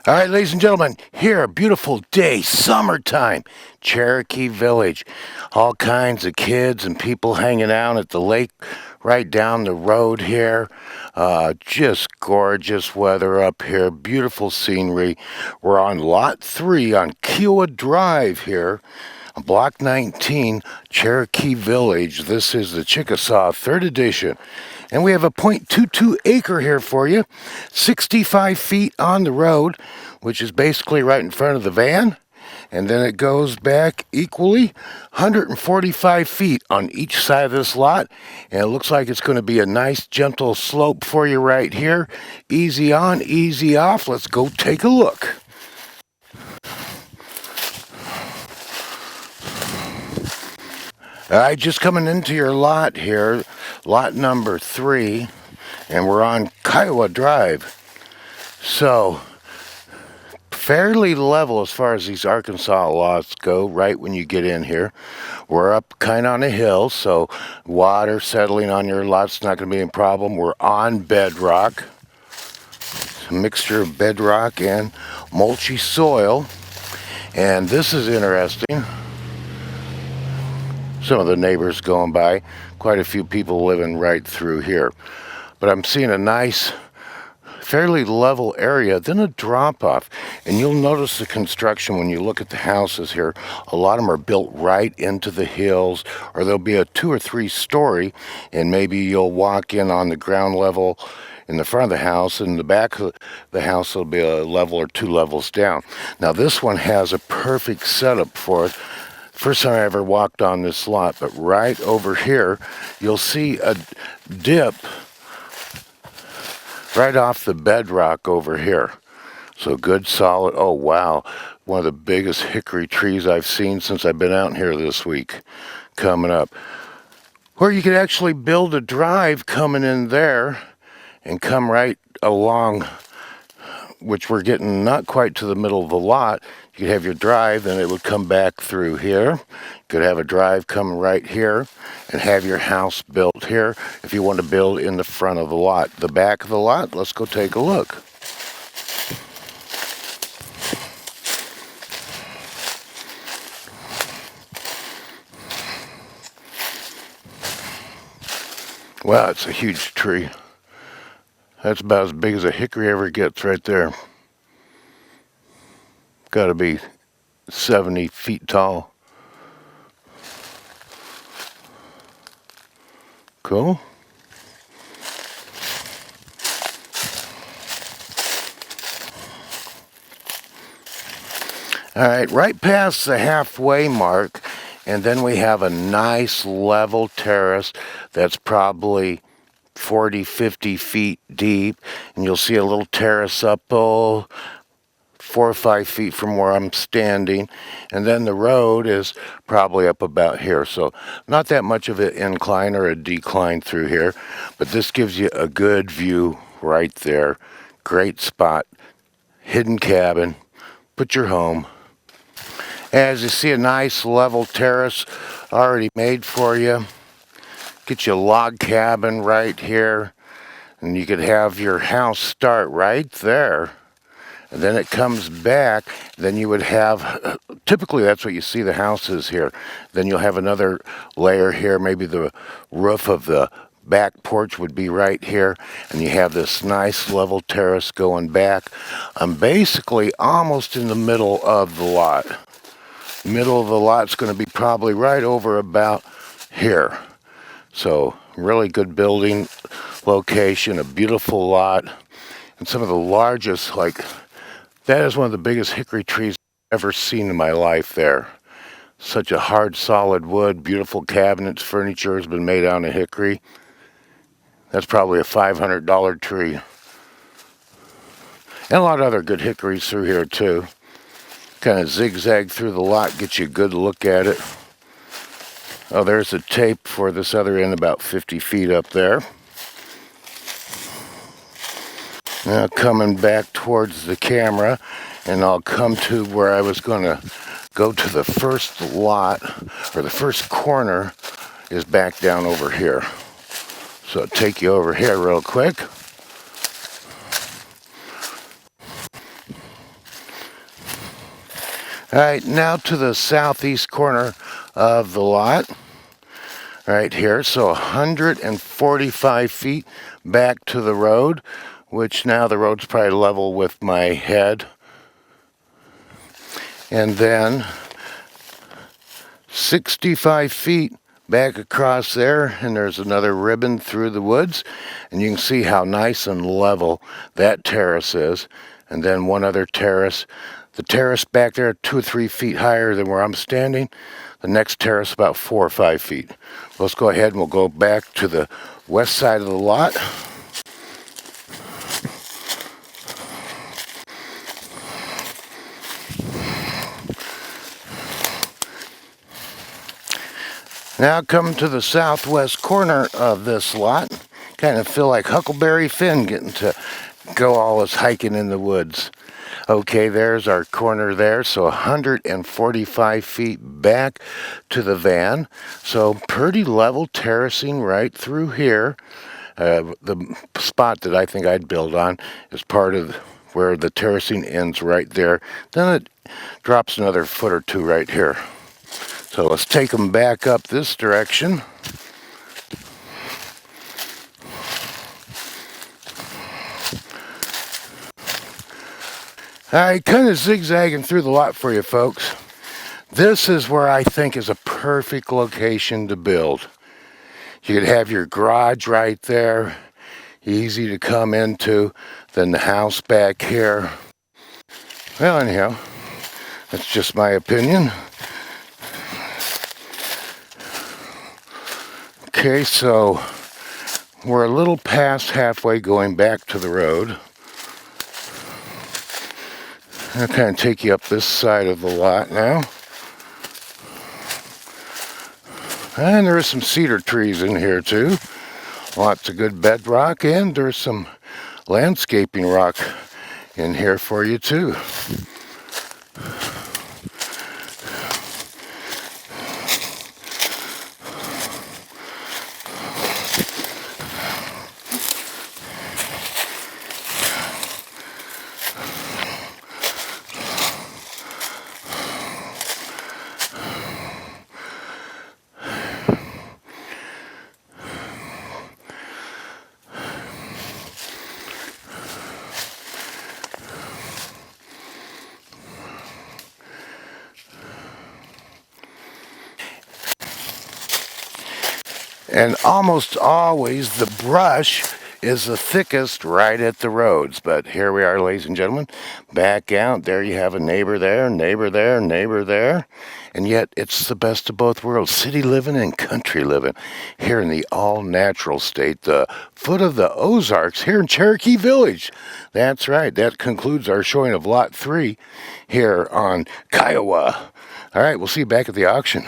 All right, ladies and gentlemen, here, a beautiful day, summertime, Cherokee Village. All kinds of kids and people hanging out at the lake right down the road here. Just gorgeous weather up here, beautiful scenery. We're on Lot 3 on Kiowa Drive here. Block 19, Cherokee Village. This is the Chickasaw 3rd edition. And we have a .22 acre here for you, 65 feet on the road, which is basically right in front of the van. And then it goes back equally, 145 feet on each side of this lot. And it looks like it's going to be a nice, gentle slope for you right here. Easy on, easy off. Let's go take a look. All right, just coming into your lot here, lot number 3, and we're on Kiowa Drive. So, fairly level as far as these Arkansas lots go, right when you get in here. We're up kind of on a hill, so water settling on your lot's not going to be a problem. We're on bedrock, a mixture of bedrock and mulchy soil. And this is interesting. Some of the neighbors going by, quite a few people living right through here. But I'm seeing a nice, fairly level area, then a drop off. And you'll notice the construction when you look at the houses here. A lot of them are built right into the hills, or there'll be a 2 or 3 story, and maybe you'll walk in on the ground level in the front of the house, and the back of the house will be a level or 2 levels down. Now this one has a perfect setup for it. First time I ever walked on this lot, but right over here, you'll see a dip right off the bedrock over here. So good, solid, oh wow, one of the biggest hickory trees I've seen since I've been out here this week coming up. Or you could actually build a drive coming in there and come right along, which we're getting not quite to the middle of the lot. You could have your drive, then it would come back through here. You could have a drive come right here and have your house built here if you want to build in the front of the lot. The back of the lot, let's go take a look. Wow, it's a huge tree. That's about as big as a hickory ever gets right there. Got to be 70 feet tall. Cool. All right, right past the halfway mark, and then we have a nice level terrace that's probably 40, 50 feet deep, and you'll see a little terrace up 4 or 5 feet from where I'm standing, and then the road is probably up about here, so not that much of an incline or a decline through here, but this gives you a good view right there. Great spot, hidden cabin, put your home. As you see, a nice level terrace already made for you. Get you a log cabin right here, and you could have your house start right there. And then it comes back, then you would have, typically that's what you see the houses here. Then you'll have another layer here, maybe the roof of the back porch would be right here, and you have this nice level terrace going back. I'm basically almost in the middle of the lot. Middle of the lot's going to be probably right over about here. So really good building location, a beautiful lot, and some of the largest, like, that is one of the biggest hickory trees I've ever seen in my life there. Such a hard, solid wood, beautiful cabinets, furniture has been made out of hickory. That's probably a $500 tree. And a lot of other good hickories through here too. Kind of zigzag through the lot, get you a good look at it. Oh, there's the tape for this other end, about 50 feet up there. Now coming back towards the camera, and I'll come to where I was going to go to the first lot, or the first corner is back down over here. So I'll take you over here real quick. All right, now to the southeast corner of the lot. Right here, so 145 feet back to the road, which now the road's probably level with my head. And then 65 feet back across there, and there's another ribbon through the woods, and you can see how nice and level that terrace is. And then one other terrace. The terrace back there 2 or 3 feet higher than where I'm standing. The next terrace about 4 or 5 feet. Let's go ahead and we'll go back to the west side of the lot. Now come to the southwest corner of this lot. Kind of feel like Huckleberry Finn getting to go all this hiking in the woods. Okay, there's our corner there, so 145 feet back to the van. So pretty level terracing right through here. The spot that I think I'd build on is part of where the terracing ends right there. Then it drops another foot or two right here. So let's take them back up this direction. All right, kind of zigzagging through the lot for you folks. This is where I think is a perfect location to build. You could have your garage right there, easy to come into, then the house back here. Well, anyhow, that's just my opinion. Okay, so we're a little past halfway going back to the road. I'll kind of take you up this side of the lot now. And there are some cedar trees in here too. Lots of good bedrock, and there's some landscaping rock in here for you too. And almost always the brush is the thickest right at the roads. But here we are, ladies and gentlemen, back out. There you have a neighbor there, neighbor there, neighbor there. And yet it's the best of both worlds, city living and country living, here in the all-natural state, the foot of the Ozarks, here in Cherokee Village. That's right, that concludes our showing of Lot 3 here on Kiowa. All right, we'll see you back at the auction.